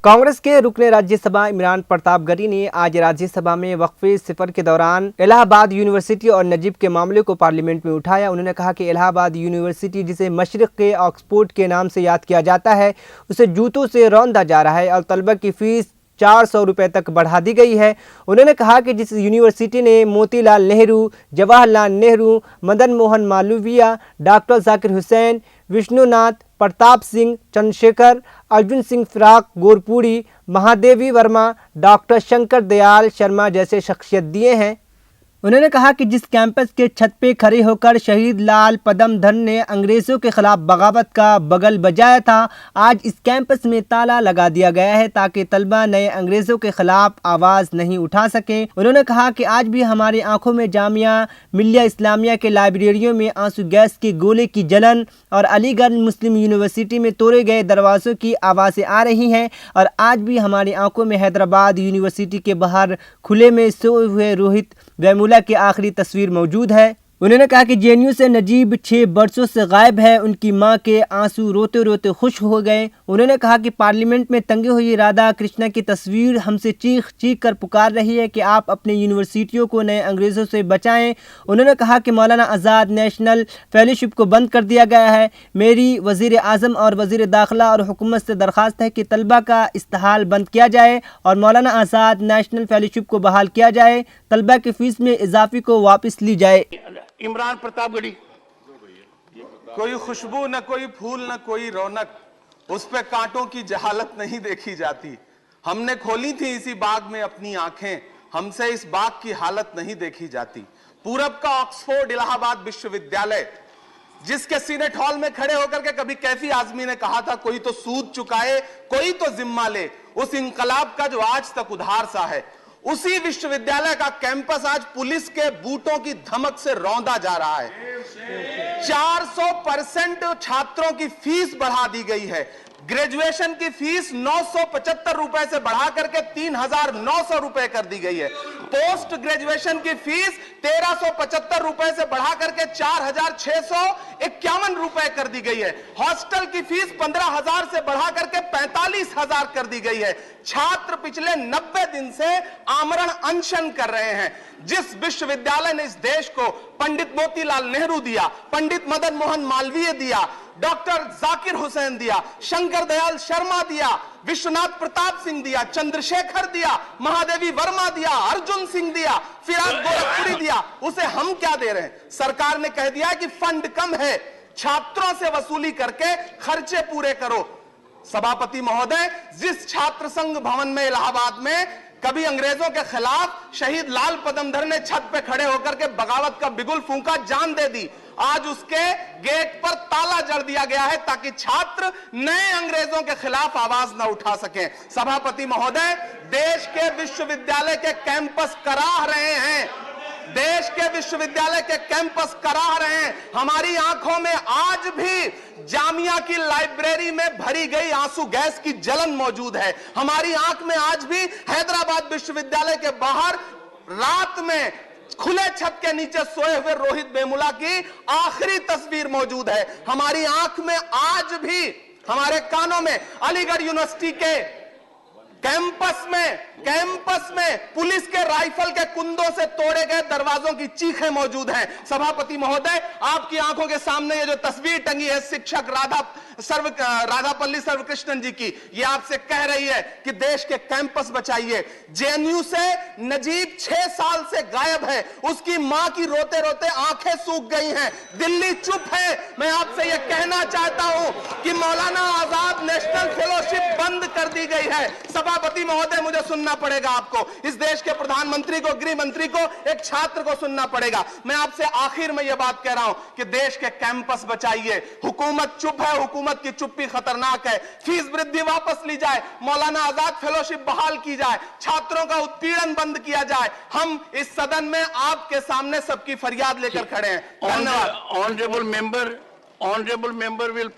कांग्रेस के रुकने राज्यसभा इमरान प्रताप गरी ने आज राज्यसभा में वक्फे सफर के दौरान इलाहाबाद यूनिवर्सिटी और नजीब के मामले को पार्लियामेंट में उठाया। उन्होंने कहा कि इलाहाबाद यूनिवर्सिटी, जिसे मशरिक के ऑक्सफोर्ड के नाम से याद किया जाता है, उसे जूतों से रौंदा जा रहा है और तलबा की फीस 400 रुपये तक बढ़ा दी गई है। उन्होंने कहा कि जिस यूनिवर्सिटी ने मोतीलाल नेहरू, जवाहरलाल नेहरू, मदन मोहन मालवीय, डॉक्टर जाकिर हुसैन, विष्णुनाथ प्रताप सिंह, चंद्रशेखर, अर्जुन सिंह फिराक गोरपुरी, महादेवी वर्मा, डॉक्टर शंकर दयाल शर्मा जैसे शख्सियत दिए हैं। उन्होंने कहा कि जिस कैंपस के छत पे खड़े होकर शहीद लाल पदमधर ने अंग्रेज़ों के खिलाफ बगावत का बगल बजाया था, आज इस कैंपस में ताला लगा दिया गया है ताकि तलबा नए अंग्रेज़ों के खिलाफ आवाज़ नहीं उठा सके। उन्होंने कहा कि आज भी हमारी आंखों में जामिया मिलिया इस्लामिया के लाइब्रेरियों में आंसू गैस के गोले की जलन और अलीगढ़ मुस्लिम यूनिवर्सिटी में तोड़े गए दरवाज़ों की आवाज़ें आ रही हैं। और आज भी हमारी आंखों में हैदराबाद यूनिवर्सिटी के बाहर खुले में सोए हुए रोहित वेमुला की आखिरी तस्वीर मौजूद है। उन्होंने कहा कि जेएनयू से नजीब 6 बरसों से गायब है। उनकी मां के आंसू रोते रोते खुश हो गए। उन्होंने कहा कि पार्लियामेंट में टंगी हुई राधा कृष्णा की तस्वीर हमसे चीख चीख कर पुकार रही है कि आप अपने यूनिवर्सिटियों को नए अंग्रेज़ों से बचाएं। उन्होंने कहा कि मौलाना आज़ाद नेशनल फेलोशिप को बंद कर दिया गया है। मेरी वज़ीर आज़म और वज़ीर दाखिला और हुकूमत से दरख्वास्त है कि तलबा का इस्तेहाल बंद किया जाए और मौलाना आज़ाद नेशनल फेलोशिप को बहाल किया जाए। तलबा की फ़ीस में इजाफे को वापस ली जाए। इमरान प्रताप गढ़ी, कोई खुशबू न कोई फूल न कोई रौनक, उस पे कांटों की जहालत नहीं देखी जाती। हमने खोली थी इसी बाग में अपनी आंखें, हमसे इस बाग की हालत नहीं देखी जाती। पूरब का ऑक्सफोर्ड इलाहाबाद विश्वविद्यालय, जिसके सीनेट हॉल में खड़े होकर के कभी कैफी आजमी ने कहा था कोई तो सूद चुकाए, कोई तो जिम्मा ले, उस इंकलाब का जो आज तक उधार सा है, उसी विश्वविद्यालय का कैंपस आज पुलिस के बूटों की धमक से रौंदा जा रहा है। 400% छात्रों की फीस बढ़ा दी गई है। ग्रेजुएशन की फीस 975 रुपए से बढ़ा करके 3,900 रुपए कर दी गई है। पोस्ट ग्रेजुएशन की फीस 1,375 रुपए से बढ़ा करके 4,651 रुपए कर दी गई है। हॉस्टल की फीस 15,000 से बढ़ा करके 45,000 कर दी गई है। छात्र पिछले 90 दिन से आमरण अनशन कर रहे हैं। जिस विश्वविद्यालय ने इस देश को पंडित मोतीलाल नेहरू दिया, पंडित मदन मोहन मालवीय दिया, डॉक्टर जाकिर हुसैन दिया, शंकर दयाल शर्मा दिया, विश्वनाथ प्रताप सिंह दिया, चंद्रशेखर दिया, महादेवी वर्मा दिया, अर्जुन सिंह दिया, फिराक गोरखपुरी दिया, उसे हम क्या दे रहे हैं? सरकार ने कह दिया कि फंड कम है, छात्रों से वसूली करके खर्चे पूरे करो। सभापति महोदय, जिस छात्र संघ भवन में इलाहाबाद में कभी अंग्रेजों के खिलाफ शहीद लाल पदमधर ने छत पे खड़े होकर के बगावत का बिगुल फूंका, जान दे दी, आज उसके गेट पर ताला जड़ दिया गया है ताकि छात्र नए अंग्रेजों के खिलाफ आवाज न उठा सकें। सभापति महोदय, देश के विश्वविद्यालय के कैंपस कराह रहे हैं, देश के विश्वविद्यालय के कैंपस कराह रहे हैं। हमारी आंखों में आज भी जामिया की लाइब्रेरी में भरी गई आंसू गैस की जलन मौजूद है। हमारी आंख में आज भी हैदराबाद विश्वविद्यालय के बाहर रात में खुले छत के नीचे सोए हुए रोहित वेमुला की आखिरी तस्वीर मौजूद है। हमारी आंख में आज भी, हमारे कानों में अलीगढ़ यूनिवर्सिटी के कैंपस में पुलिस के राइफल के कुंदों से तोड़े गए दरवाजों की चीखें मौजूद हैं। सभापति महोदय, आपकी आंखों के सामने ये जो तस्वीर टंगी है शिक्षक राधापल्ली सर्वकृष्णन जी की, ये आपसे कह रही है कि देश के कैंपस बचाइए। जेएनयू से नजीब 6 साल से गायब है, उसकी मां की रोते रोते आंखें सूख गई हैं। दिल्ली चुप है। मैं आपसे यह कहना चाहता हूं कि मौलाना आजाद नेशनल फेलोशिप बंद कर दी गई है। सभापति महोदय, मुझे सुनना पड़ेगा आपको, इस देश के प्रधानमंत्री को, गृह मंत्री को, एक छात्र को सुनना पड़ेगा। मैं आपसे आखिर में यह बात कह रहा हूं कि देश के कैंपस बचाइए। हुकूमत चुप है, हुकूमत की चुप्पी खतरनाक है। फीस वृद्धि वापस ली जाए, मौलाना आजाद फेलोशिप बहाल की जाए, छात्रों का उत्पीड़न बंद किया जाए। हम इस सदन में आपके सामने सबकी फरियाद लेकर खड़े हैं। धन्यवाद। Honourable member will